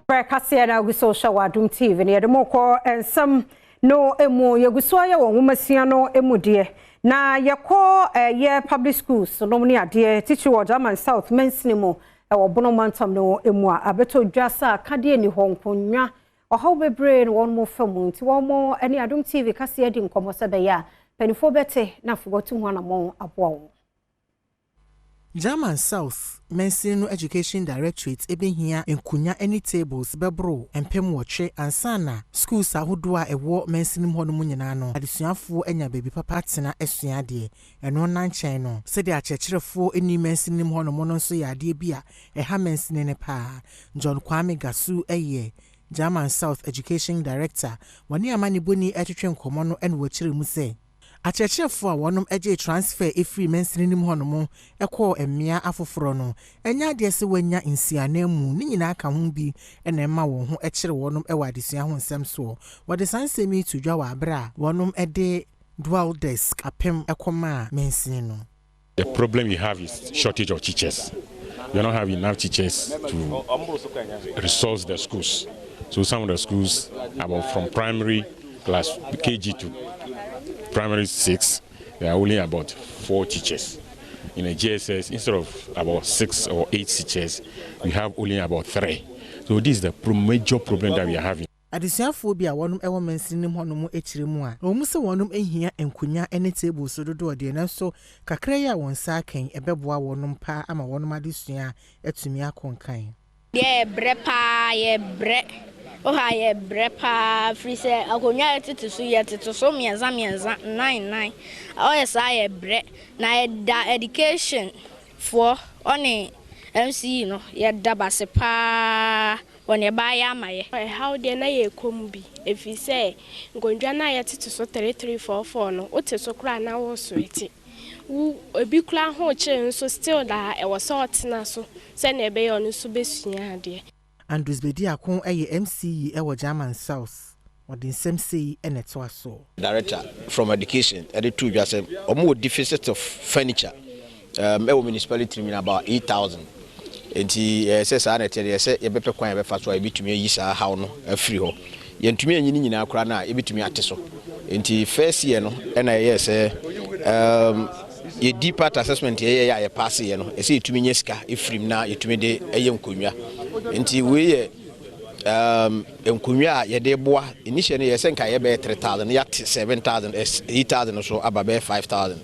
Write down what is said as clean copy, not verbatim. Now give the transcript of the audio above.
Premtobre Kasee na guso show Adom TV ne de moko ensam no emu yeguso ya won masia no emudie na yekọ ye public schools no ne ade teacher wo Jaman South Municipality wo bono mantam no emu a abeto dwasa kade ni honkonwa ohaw bebre no won mo famu nti won mo ene Adom TV Kasee di nkomo sebe ya penifo bete na fogotu ho na mo aboa. Jaman South Municipality Education Directorate ebehia enkunya any tables bebro empem woche ansana schools ahodo a ewo Municipality ho no nyina no adesuafo enya baby papa tena esua de eno nanchen no se de akyekirefo eni Municipality ho no nso ya de bia eha Municipality ne pa John Kwame Gasu eye Jaman South Education Director wani amani boni etwetwe nkomo no ene wachire mu se achechefo a wonum eje transfer efri Municipality nim honom ekọ emia afoforo no enya de se wanya nsiana mu ni nyina aka ho bi ena ema won ho ekire wonum ewa adesua ho nsem so wode sansemi to dwa wa abra wonum ede dual desk apem ekoma Municipality no. The problem you have is shortage of teachers. You don't have enough teachers to resource the schools. So some of the schools about from primary class KG to primary 6, there are only about 4 teachers. In a GSS, instead of about 6 or 8 teachers, we have only about 3. So this is the major problem that we are having. Adesuafo bi a wonum ewo Municipality nim honom ekire mu a omu se wonum ehia enkunya ene table so dodo de na so kakra ya won sa kan ebeboa wonum pa ama wonum adesua etumi akonkan. Ye brepa ye bre oha ye brepa free say akonya tete so mienza 99 oye sa ye bre na da education for oni MC no ye da base pa woni ba ya maye how de na ye kombi if you say ngonjwa na ye tete so 3344 no o te so kra na wo so eti wo ebi kra ho che so still da e wo sort na so se na ebe yo no so besua ade Andrews bedi akon eye MCE ewo Jaman South wodi nsem sei eneto aso director from education ede to just omo deficit of furniture ewo municipality mean about 8,000 enti say sa na tere say ye bepe kwan ye befa so ebitumi ayi sa haw no afiri ho ye ntumi anyi nyina akura na ebitumi ate so enti first year no na ye say ye deep part assessment ye ya pass ye no say etumi nyesika efrim na etumi de eye nkonwa enti we ye nkonwa ye de boa initially ye say nka ye be 3,000 ya 7,000 8,000 so aba be 5,000